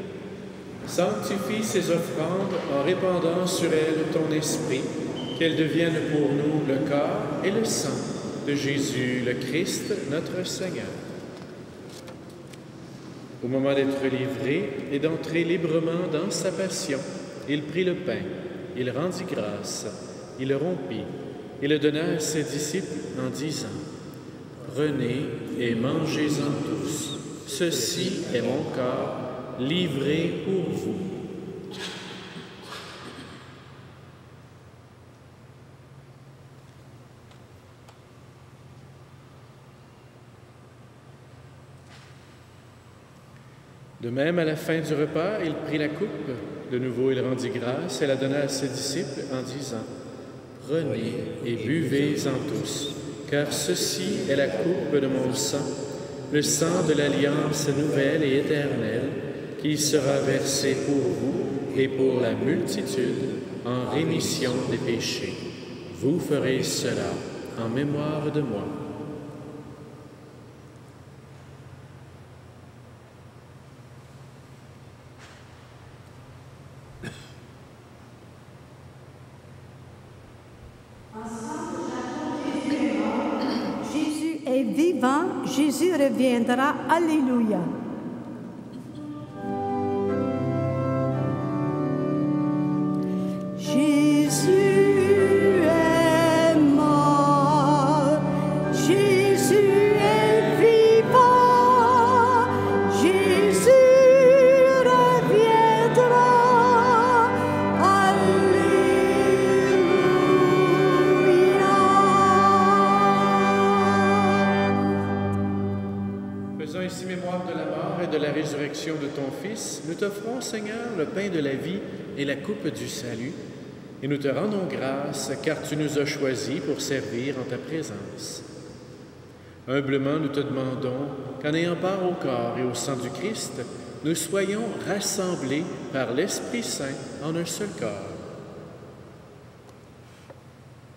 Sanctifie ces offrandes en répandant sur elles ton esprit, qu'elles deviennent pour nous le corps et le sang de Jésus, le Christ, notre Seigneur. Au moment d'être livré et d'entrer librement dans sa passion, il prit le pain, il rendit grâce, il le rompit et le donna à ses disciples en disant: Prenez et mangez-en tous. Ceci est mon corps, livré pour vous. De même, à la fin du repas, il prit la coupe. De nouveau, il rendit grâce et la donna à ses disciples en disant: Prenez et buvez-en tous, car ceci est la coupe de mon sang, le sang de l'alliance nouvelle et éternelle, qui sera versé pour vous et pour la multitude en rémission des péchés. Vous ferez cela en mémoire de moi. Jésus est vivant, Jésus reviendra. Alléluia. Jésus est mort, Jésus est vivant, Jésus reviendra. Alléluia. résurrection de ton Fils, nous t'offrons, Seigneur, le pain de la vie et la coupe du salut, et nous te rendons grâce, car tu nous as choisis pour servir en ta présence. Humblement, nous te demandons qu'en ayant part au corps et au sang du Christ, nous soyons rassemblés par l'Esprit Saint en un seul corps.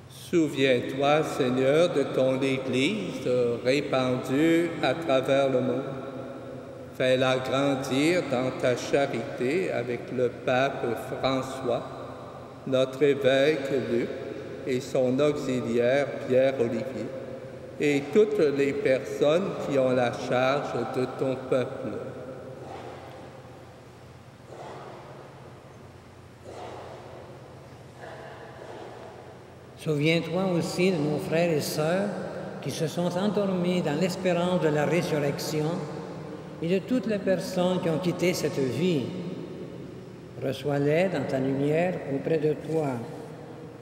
Souviens-toi, Seigneur, de ton Église répandue à travers le monde. Fais-la grandir dans ta charité avec le pape François, notre évêque Luc et son auxiliaire Pierre-Olivier, et toutes les personnes qui ont la charge de ton peuple. Souviens-toi aussi de nos frères et sœurs qui se sont endormis dans l'espérance de la résurrection et de toutes les personnes qui ont quitté cette vie. Reçois-les dans ta lumière auprès de toi.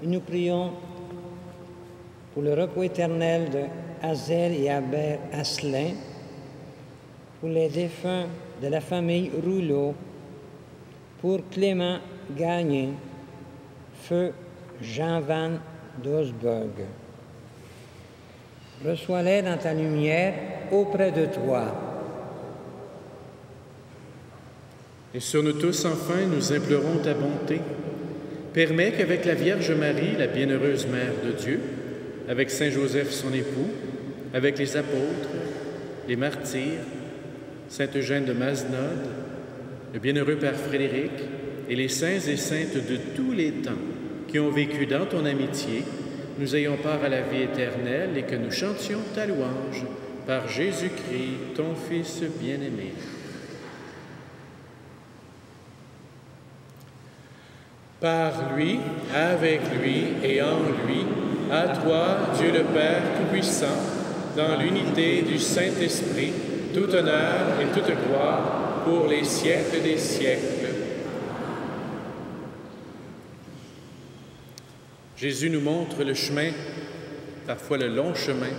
Et nous prions pour le repos éternel de Hazel et Albert Asselin, pour les défunts de la famille Rouleau, pour Clément Gagné, feu Jean Van d'Osberg. Reçois-les dans ta lumière auprès de toi. Et sur nous tous, enfin, nous implorons ta bonté. Permets qu'avec la Vierge Marie, la bienheureuse Mère de Dieu, avec Saint Joseph, son époux, avec les apôtres, les martyrs, Sainte Eugène de Mazenod, le bienheureux Père Frédéric et les saints et saintes de tous les temps qui ont vécu dans ton amitié, nous ayons part à la vie éternelle et que nous chantions ta louange par Jésus-Christ, ton Fils bien-aimé. Par lui, avec lui et en lui, à toi, Dieu le Père Tout-Puissant, dans l'unité du Saint-Esprit, tout honneur et toute gloire pour les siècles des siècles. Jésus nous montre le chemin, parfois le long chemin,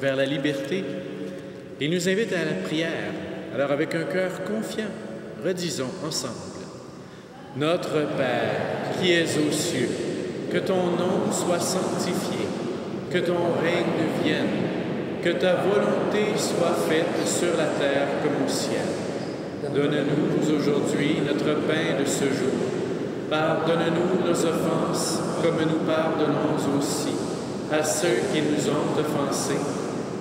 vers la liberté. Il nous invite à la prière. Alors avec un cœur confiant, redisons ensemble. Notre Père, qui es aux cieux, que ton nom soit sanctifié, que ton règne vienne, que ta volonté soit faite sur la terre comme au ciel. Donne-nous aujourd'hui notre pain de ce jour. Pardonne-nous nos offenses, comme nous pardonnons aussi à ceux qui nous ont offensés.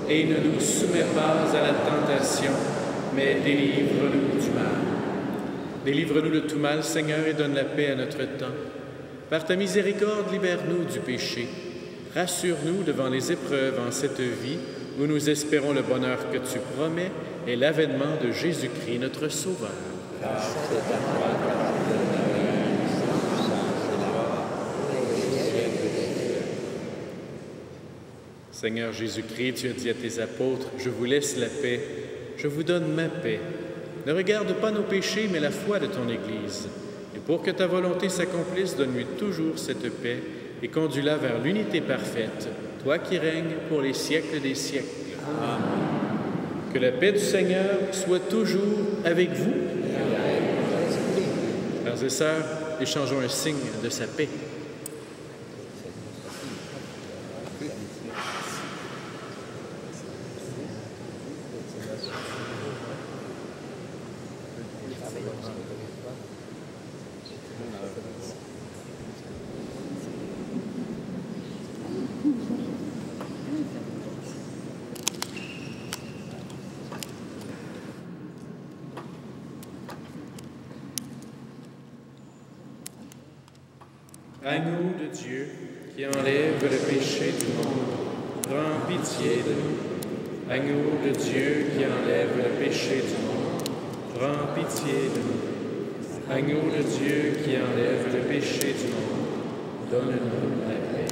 Et ne nous soumets pas à la tentation, mais délivre-nous du mal. Délivre-nous de tout mal, Seigneur, et donne la paix à notre temps. Par ta miséricorde, libère-nous du péché. Rassure-nous devant les épreuves en cette vie, où nous espérons le bonheur que tu promets et l'avènement de Jésus-Christ, notre Sauveur. Seigneur Jésus-Christ, tu as dit à tes apôtres, « Je vous laisse la paix, je vous donne ma paix. Ne regarde pas nos péchés, mais la foi de ton Église. Et pour que ta volonté s'accomplisse, donne-lui toujours cette paix et conduis-la vers l'unité parfaite, toi qui règnes pour les siècles des siècles. Amen. Que la paix du Seigneur soit toujours avec vous. Frères et sœurs, échangeons un signe de sa paix. Agneau de Dieu, qui enlève le péché du monde, prends pitié de nous. Agneau de Dieu, qui enlève le péché du monde, prends pitié de nous. Agneau de Dieu, qui enlève le péché du monde, donne-nous la paix.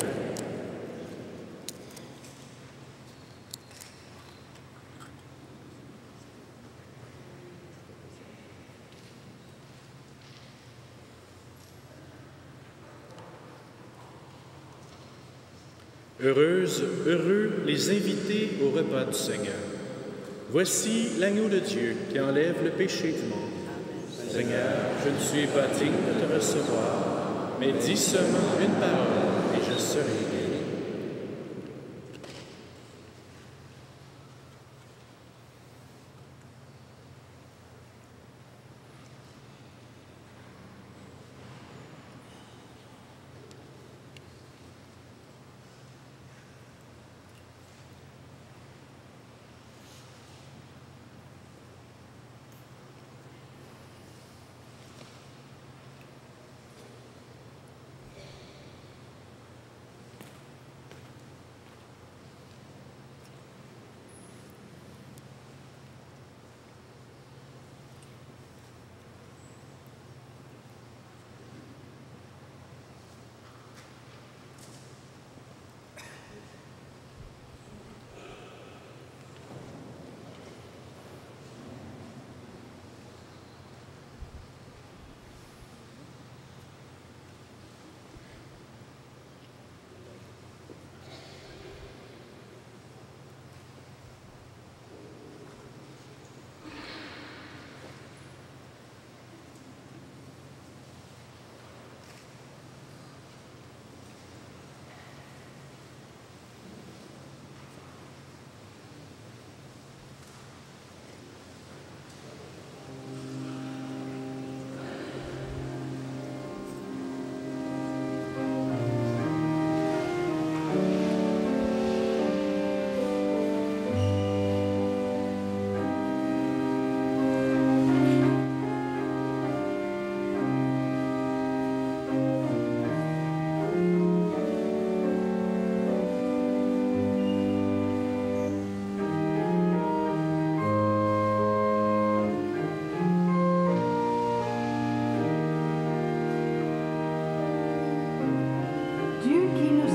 Heureux les invités au repas du Seigneur. Voici l'agneau de Dieu qui enlève le péché du monde. Seigneur, je ne suis pas digne de te recevoir, mais dis seulement une parole et je serai guéri.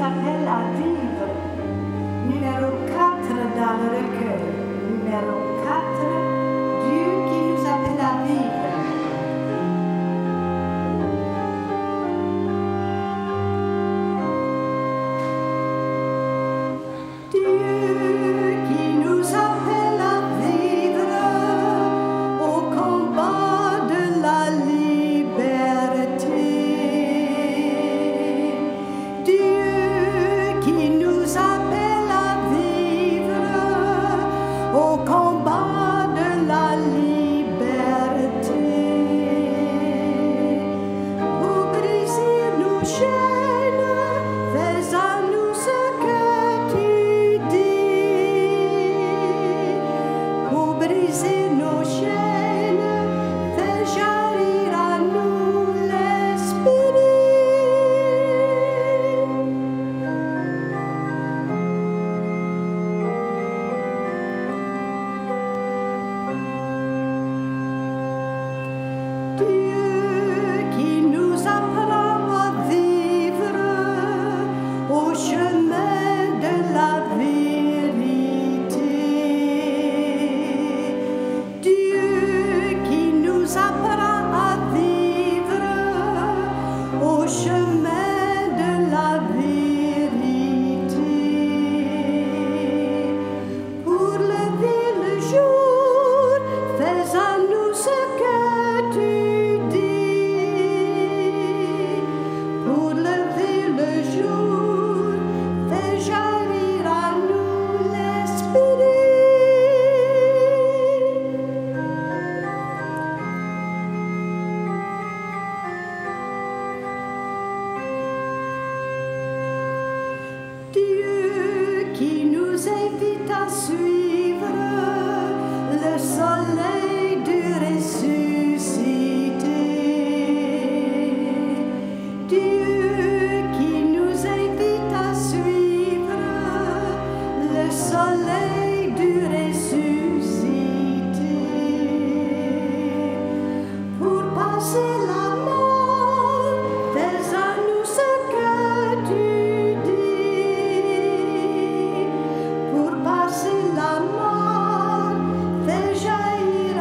Appelle à vivre. Numéro 4 dans le recueil. Numéro 4, Dieu qui nous appelle à vivre. Dieu qui nous appelle à vivre au combat de la liberté. Qui nous appelle à vivre au combat de la liberté. Pour briser nos chaînes, fais à nous ce que tu dis. Pour briser nos chaînes, fais jaillir à nous l'esprit. Dieu qui nous apprend à vivre au chemin de la vérité. Dieu qui nous apprend à vivre au chemin de la vérité. Pour lever le jour, fais à nous ce que tu dis. Pour lever le jour, fais jaillir à nous l'esprit. Dieu qui nous invite à suivre le soleil du ressuscité. Dieu qui nous invite à suivre le soleil du ressuscité. Pour passer la mort, fais à nous ce que tu dis. Pour passer la mort, fais jaillir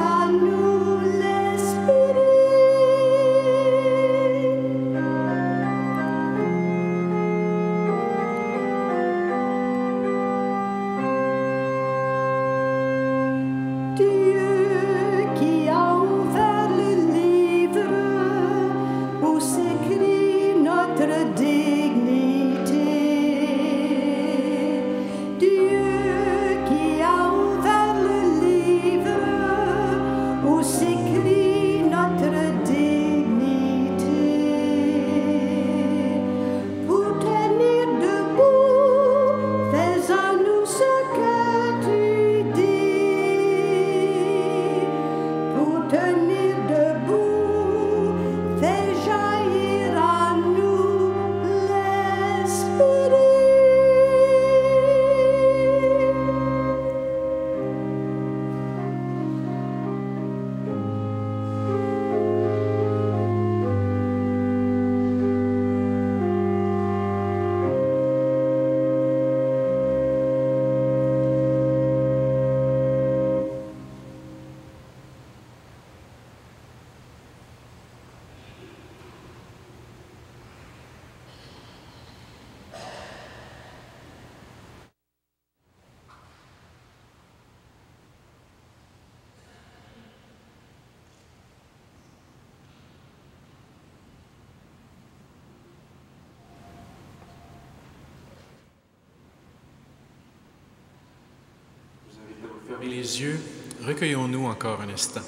Levez les yeux, recueillons-nous encore un instant.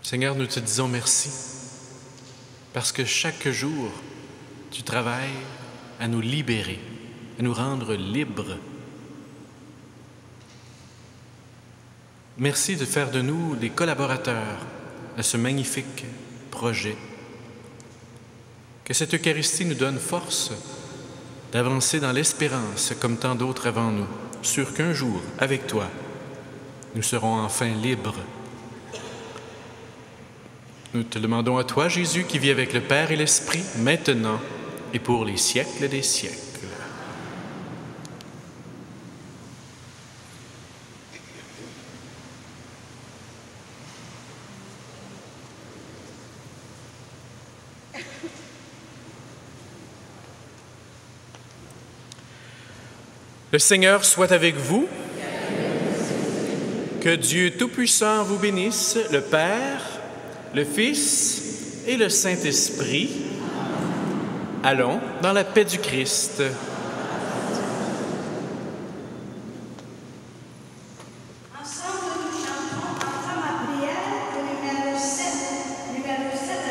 Seigneur, nous te disons merci, parce que chaque jour, tu travailles à nous libérer, à nous rendre libres. Merci de faire de nous des collaborateurs à ce magnifique projet. Que cette Eucharistie nous donne force d'avancer dans l'espérance comme tant d'autres avant nous, sûr qu'un jour, avec toi, nous serons enfin libres. Nous te demandons à toi, Jésus, qui vis avec le Père et l'Esprit, maintenant et pour les siècles des siècles. Le Seigneur soit avec vous. Que Dieu Tout-Puissant vous bénisse, le Père, le Fils et le Saint-Esprit. Allons dans la paix du Christ. Ensemble, nous chantons Enfant ma prière, le numéro 7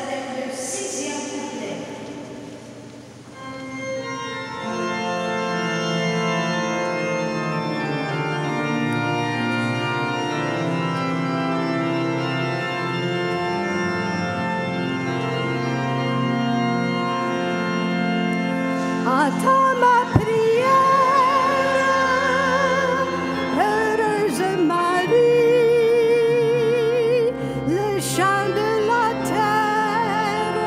avec le 6e couplet. Entends ma prière, heureuse Marie, le chant de la terre,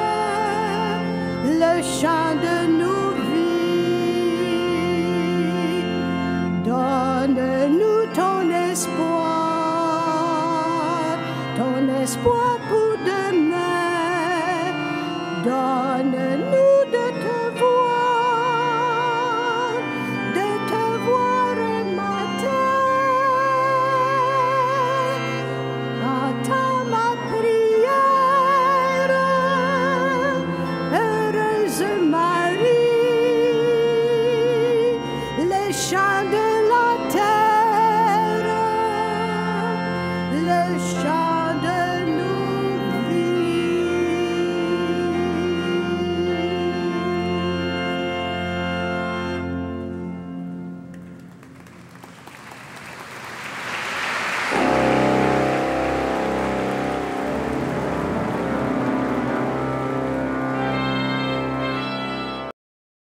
le chant de nos vies. Donne-nous ton espoir